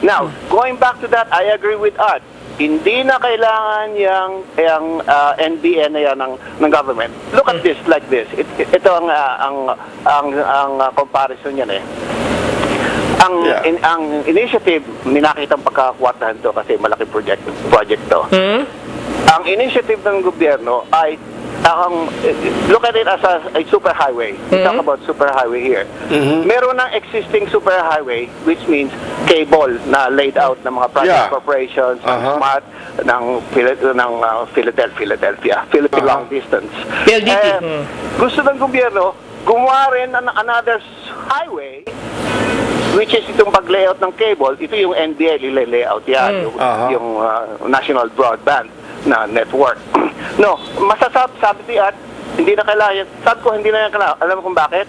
Now, going back to that, I agree with Art. Hindi na kailangan yung NBN na yan ng government. Look at this like this. Ito ang comparison yan eh. Ang initiative, minakitang pagkakwartahan to kasi malaki project to. Ang initiative ng gobyerno ay look at it as a superhighway. We talk about superhighway here. Meron ng existing superhighway, which means cable na laid out ng mga private corporations, smart, ng Philadelphia, Philippine Long Distance. Gusto ng gobyerno, gumawa rin ng another highway, which is itong pag-layout ng cable. Ito yung NBA, layout yan, yung National Broadband na network. No, sabi ni Art, hindi na kailangan. Sabi ko, hindi na yan kailangan. Alam mo kung bakit?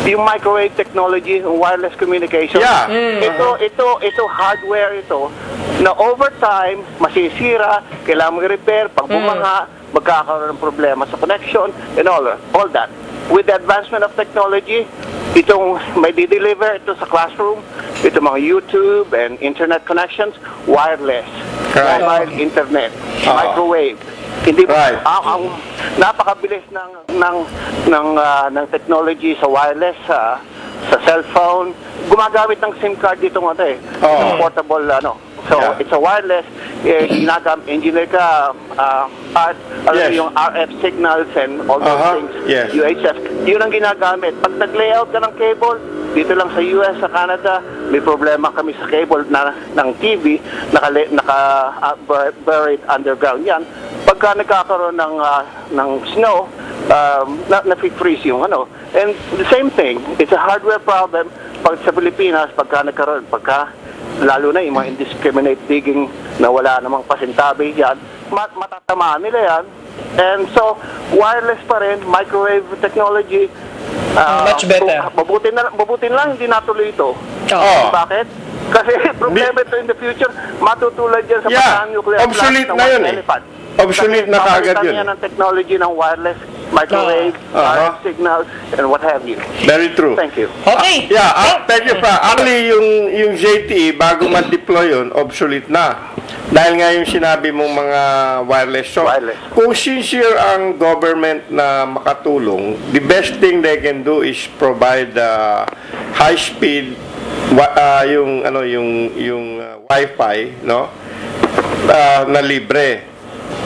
Yung microwave technology, wireless communication. Ito hardware ito, na over time, masisira, kailangan mo i-repair, pag bumaha, magkakaroon ng problema sa connection, and all that. With the advancement of technology, itong may di-deliver ito sa classroom, ito mga YouTube and internet connections, wireless, mobile internet, microwave. Hindi ang napakabilis ng technology sa wireless, sa cellphone. Gumagamit ng SIM card dito portable So it's a wireless. Engineer ka, Art, yung RF signals and all those things, UHF, yun ang ginagamit. Pag nag-layout ka ng cable, dito lang sa US, sa Canada, may problema kami sa cable ng TV, buried underground yan. Pagka nagkakaroon ng snow, na-freeze yung And the same thing, it's a hardware problem pag sa Pilipinas, lalo na yung mga indiscriminate digging na wala namang pasintabi yan, matatamaan nila yan. And so, wireless pa rin, microwave technology, much better. Mabuti lang hindi natuloy ito. Bakit? Kasi problema ito in the future, matutulad yan sa nuclear obsolete na yun Obsolete na kagad yun. Ng technology ng wireless, microwave, RF signals, and what have you. Very true. Thank you. Okay. Thank you, Frank. Actually, yung JTE, bago ma-deploy yun, obsolete na. Dahil nga yung sinabi mong mga wireless. So, kung sincere ang government na makatulong, the best thing they can do is provide high speed yung Wi-Fi, no? Na libre.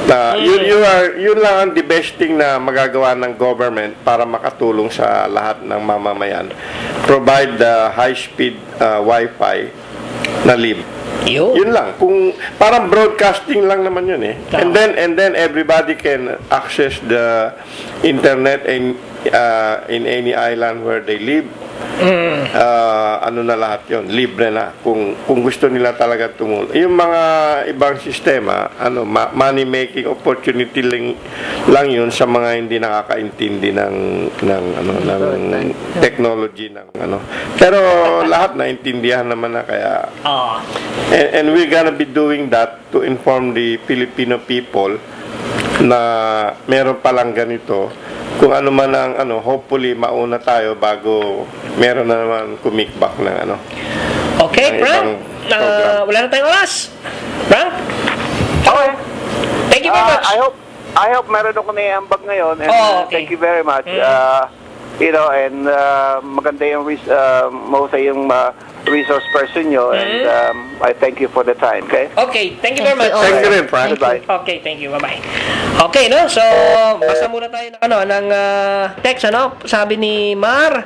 Yun lang ang the best thing na magagawa ng government para makatulong sa lahat ng mamamayan. Provide the high-speed Wi-Fi na libre. Yun lang. Kung parang broadcasting lang naman yun And then everybody can access the internet in any island where they live. Na lahat yun, libre na kung gusto nila talaga tumulong. Yung mga ibang sistema, money making opportunity lang yun sa mga hindi nakakaintindi ng technology Pero lahat naintindihan naman na kaya. And we're gonna be doing that to inform the Filipino people na meron palang ganito. Kung ano man ang hopefully mauna tayo bago meron na naman kumikbak ng Okay, Frank. Wala na tayong oras. Frank? Okay. Thank you very much. I hope meron ako naiambag ngayon. And thank you very much. And maganda yung mahusay yung resource person nyo. And I thank you for the time. Okay, thank you very much. Thank you rin, Frank. Bye. Okay, thank you. Bye-bye. Okay, so basta muna tayo ng text, sabi ni Mar,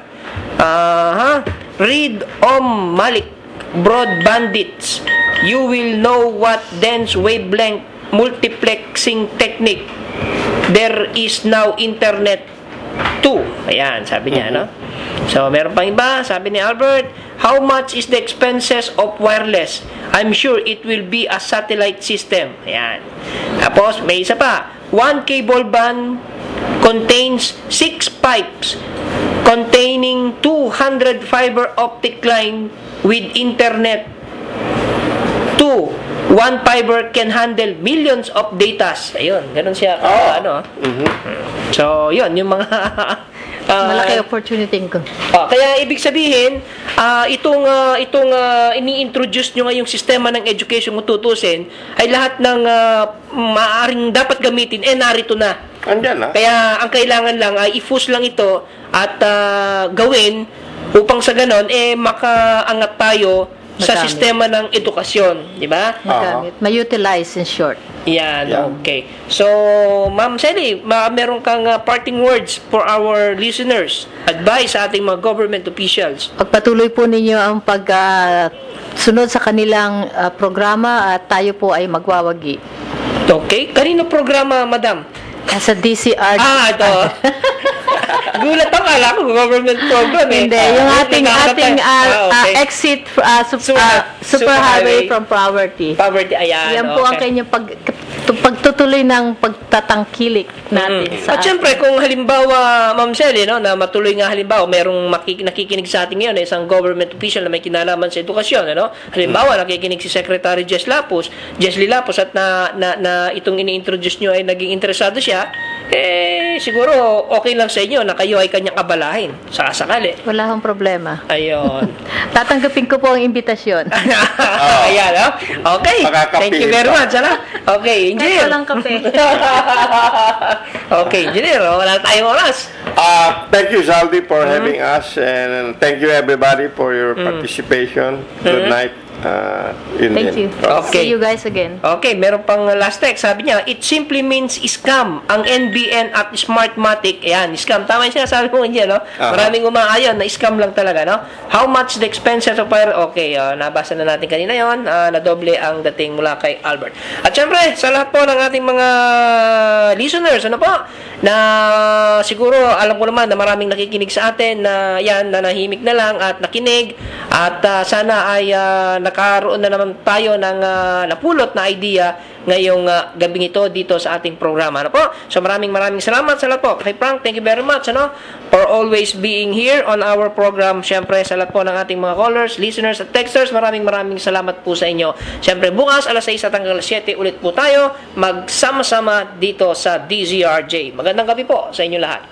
read Malik, Broad Bandits. You will know what dense wavelength multiplexing technique. There is now internet too. Ayan, sabi niya, So, meron pang iba, sabi ni Albert, how much is the expenses of wireless? I'm sure it will be a satellite system. Ayan. Tapos, may isa pa. One cable band contains 6 pipes containing 200 fiber optic line with internet. 2. One fiber can handle millions of datas. Ayun, ganun siya. So, yun, yung mga Malaki opportunity ko. Kaya ibig sabihin, itong ini-introduce nyo ngayong sistema ng education kung tutusin, ay lahat ng maaaring dapat gamitin, narito na. Andyan na. Kaya ang kailangan lang ay i-fuse lang ito at gawin upang sa ganon, makaangat tayo sa Magamit. sistema ng edukasyon. Di ba? Magamit. May-utilize in short. Yan, Yeah. okay. So, Ma'am Sally, meron kang parting words for our listeners. Advice sa ating mga government officials. Pagpatuloy po ninyo ang sunod sa kanilang programa at tayo po ay magwawagi. Okay? Kanino programa, Madam? Sa DCR. Ito. Gulat ako, akala ko government program eh. Hindi, yung ating okay. exit superhighway from poverty. Poverty, ayan. Yan po ang kanyang pagtutuloy ng pagtatangkilik natin sa At syempre, kung halimbawa, Ma'am Sally, no, na matuloy nga halimbawa, merong nakikinig sa atin ngayon, isang government official na may kinalaman sa edukasyon, ano? Halimbawa, nakikinig si Secretary Jesly Lapus, at na itong ini-introduce nyo ay naging interesado siya, siguro okay lang sa inyo na kayo ay kanyang abalahin sa sakali. Wala akong problema. Ayun. Tatanggapin ko po ang imbitasyon. Ayan, no? Okay. Thank you very much, ano? Okay, engineer. Kahit walang kape. Okay, engineer. Wala tayong oras. Thank you, Zaldi, for having us, and thank you everybody for your participation. Good night. Thank you. Okay. See you guys again. Okay, meron pang last text. Sabi niya, it simply means scam. Ang NBN at Smartmatic, ayan, scam. Tama yung sinasabi mo niya, no? Maraming umaayon na scam lang talaga, no? How much the expenses of fire? Okay, nabasa na natin kanina yon. Nadoble ang dating mula kay Albert. At syempre, sa lahat po ng ating mga listeners, ano po, na siguro, alam ko naman na maraming nakikinig sa atin na yan, na nahimik na lang at nakinig at sana ay nakaroon na naman tayo ng napulot na idea ngayong gabing ito dito sa ating programa. Ano po? So maraming salamat sa lahat po. Kay Frank, thank you very much, ano, for always being here on our program. Siyempre, sa lahat po ng ating mga callers, listeners at texters, maraming salamat po sa inyo. Siyempre, bukas alas 6 at hanggang alas 7 ulit po tayo magsama-sama dito sa DZRJ. Magandang gabi po sa inyo lahat.